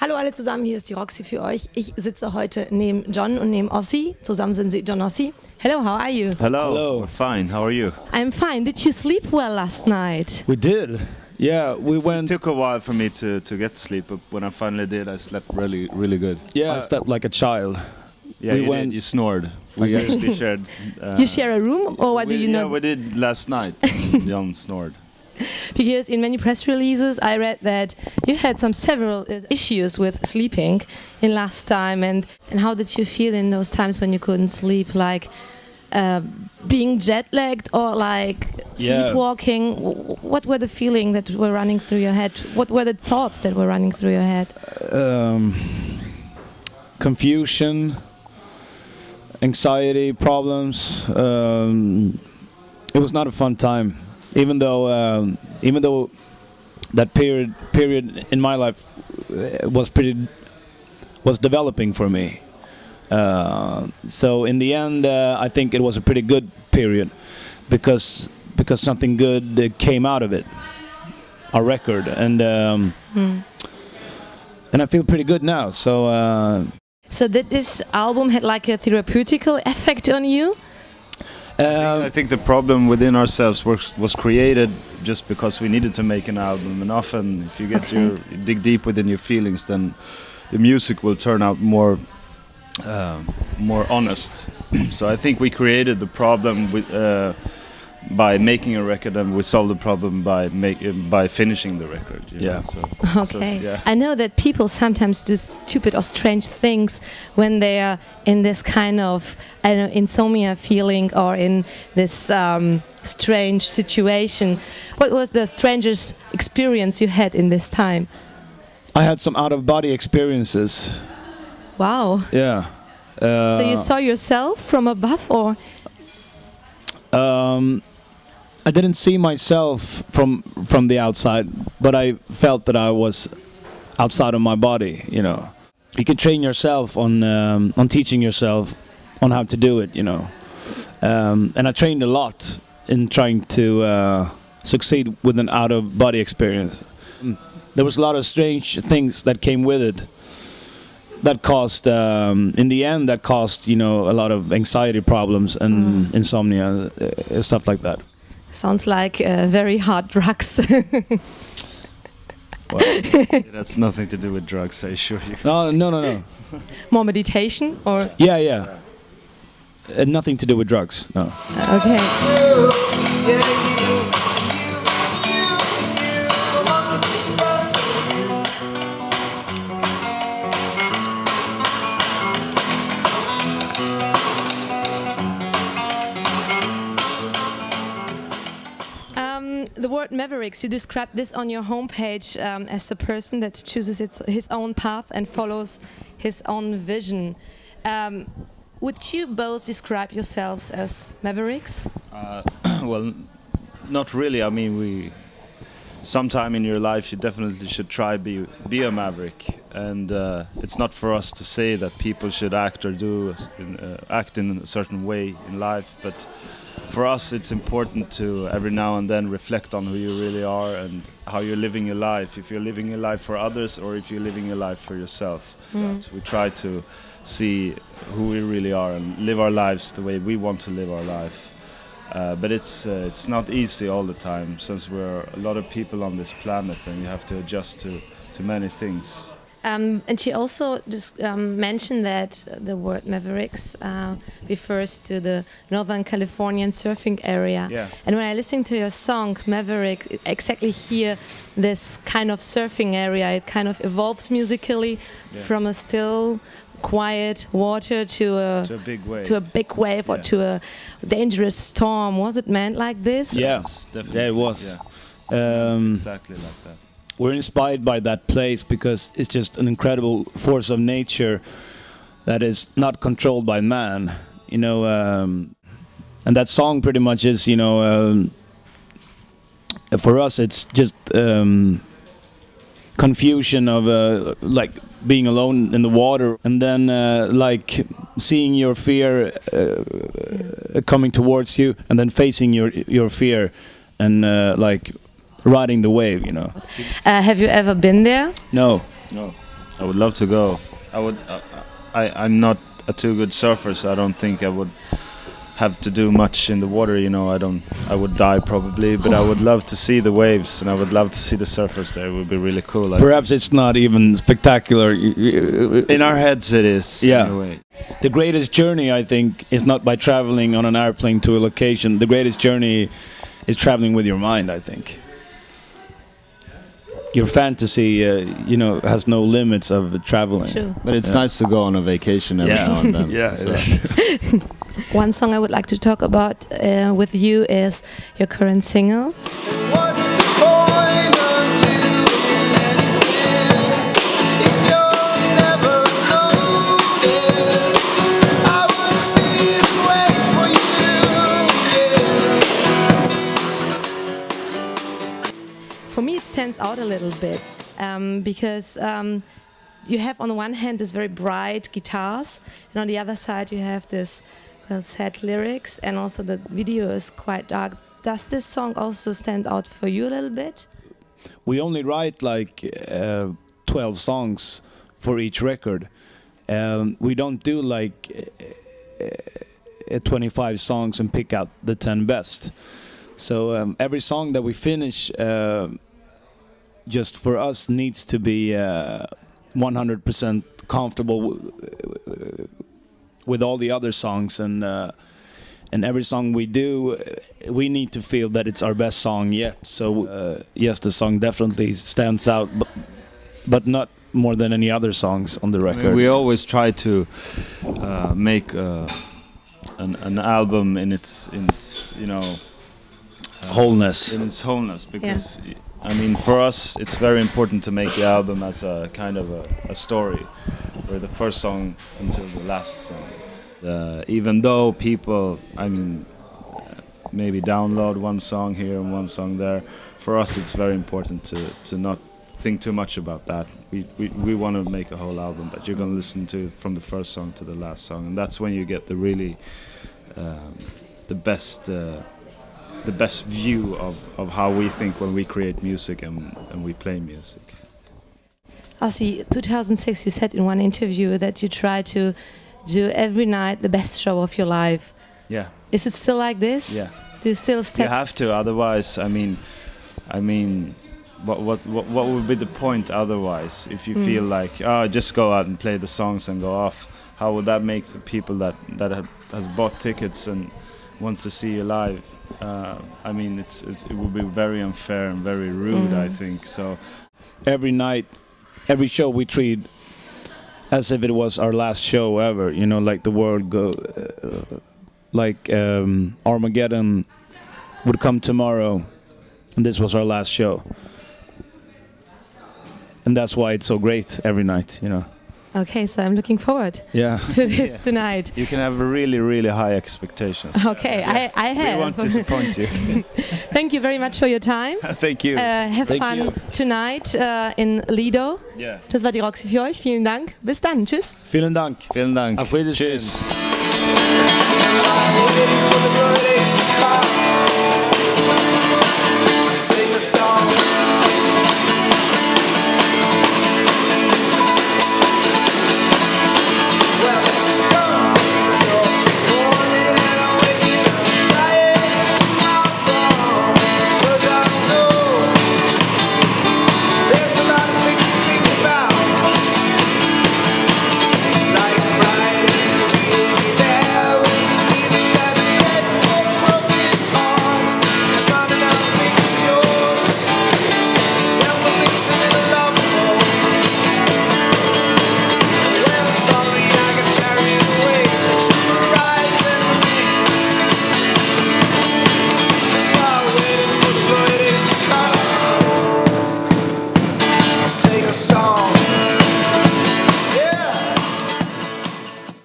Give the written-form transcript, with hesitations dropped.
Hallo alle zusammen, hier ist die Roxy für euch. Ich sitze heute neben John und neben Ossi. Zusammen sind sie Johnossi. Hello, how are you? Hello. Hello. Fine. How are you? I'm fine. Did you sleep well last night? We did. Yeah, we went. It took a while for me to get sleep, but when I finally did, I slept really good. Yeah, I slept like a child. Yeah, we you went. did. You snored. We actually shared. You share a room, or what do you know? Yeah, we did last night. Jan snored. Because in many press releases I read that you had several issues with sleeping in last time, and how did you feel in those times when you couldn't sleep, like being jet-lagged or like sleepwalking? What were the feelings that were running through your head? What were the thoughts that were running through your head? Confusion, anxiety, problems. It was not a fun time. Even though that period in my life was developing for me, so in the end, I think it was a pretty good period because something good came out of it, our record, and I feel pretty good now. So did this album had like a therapeutical effect on you? I think the problem within ourselves was created just because we needed to make an album, and often if you get you dig deep within your feelings, then the music will turn out more honest. So I think we created the problem by making a record, and we solved the problem by finishing the record. Yeah. Okay. I know that people sometimes do stupid or strange things when they are in this kind of, I don't know, insomnia feeling or in this strange situation. What was the strangest experience you had in this time? I had some out-of-body experiences. Wow. Yeah. So you saw yourself from above, or? I didn't see myself from the outside, but I felt that I was outside of my body. You know, you can train yourself on teaching yourself on how to do it. You know, and I trained a lot in trying to succeed with an out-of-body experience. There was a lot of strange things that came with it. That caused, in the end, a lot of anxiety problems and insomnia, stuff like that. Sounds like very hard drugs. Well, that's nothing to do with drugs, I assure you. No. More meditation, or? Yeah. Nothing to do with drugs, no. Okay. The word Mavericks, you describe this on your homepage as a person that chooses his own path and follows his own vision. Would you both describe yourselves as Mavericks? Well, not really. I mean, sometime in your life you definitely should try be a maverick, and it's not for us to say that people should act or act in a certain way in life, but for us it's important to every now and then reflect on who you really are and how you're living your life, if you're living your life for others or if you're living your life for yourself. But we try to see who we really are and live our lives the way we want to live our life. But it's not easy all the time, since we're a lot of people on this planet and you have to adjust to many things. And she also just mentioned that the word Mavericks refers to the Northern Californian surfing area. Yeah. And when I listen to your song Maverick, I exactly hear this kind of surfing area. It kind of evolves musically from a still, quiet water to a big wave, or to a dangerous storm. Was it meant like this? Yes, definitely. Yeah, it was. Yeah. Exactly like that. We're inspired by that place because it's just an incredible force of nature that is not controlled by man, you know. And that song pretty much is, you know, for us it's just confusion of like being alone in the water, and then like seeing your fear coming towards you, and then facing your fear, and like riding the wave, you know. Have you ever been there? No. I would love to go. I would. I'm not a too good surfer, so I don't think I would have to do much in the water. You know, I would die probably, but I would love to see the waves, and I would love to see the surfers there. It would be really cool. Perhaps it's not even spectacular. In our heads, it is. Yeah. Anyway. The greatest journey, I think, is not by traveling on an airplane to a location. The greatest journey is traveling with your mind, I think. Your fantasy, you know, has no limits of traveling. True. But it's nice to go on a vacation every now and then. Yeah. So. One song I would like to talk about with you is your current single. What's the point of doing anything if you'll never notice? I would sit and wait for you, yeah. For me, it stands out a little bit because you have on the one hand this very bright guitars, and on the other side you have this sad lyrics, and also the video is quite dark. Does this song also stand out for you a little bit? We only write like 12 songs for each record. We don't do like 25 songs and pick out the 10 best. So every song that we finish just for us needs to be 100% comfortable with all the other songs, and every song we do, we need to feel that it's our best song yet. So yes, the song definitely stands out, but not more than any other songs on the record. I mean, we always try to make an album in its you know wholeness. In its wholeness, because I mean, for us, it's very important to make the album as a kind of a story, where the first song until the last song. Even though people, I mean, maybe download one song here and one song there, for us it's very important to not think too much about that. We want to make a whole album that you're going to listen to from the first song to the last song, and that's when you get the really the best view of how we think when we create music and we play music. Ossi, 2006 you said in one interview that you try to do every night the best show of your life. Yeah. Is it still like this? Yeah. Do you still step? You have to, otherwise, I mean, what would be the point otherwise? If you feel like, oh, just go out and play the songs and go off, how would that make the people that has bought tickets and wants to see you live? I mean, it would be very unfair and very rude, I think. So every night, every show we treat as if it was our last show ever. You know, like the world like Armageddon would come tomorrow, and this was our last show. And that's why it's so great every night, you know. Okay, so I'm looking forward to this tonight. You can have really, really high expectations. Okay, I have. We won't disappoint you. Thank you very much for your time. Thank you. Have fun tonight in Lido. Yeah. Das war die Roxy für euch. Vielen Dank. Bis dann. Tschüss. Vielen Dank. Vielen Dank. Auf Wiedersehen. Tschüss. I'm waiting for the bird age to come.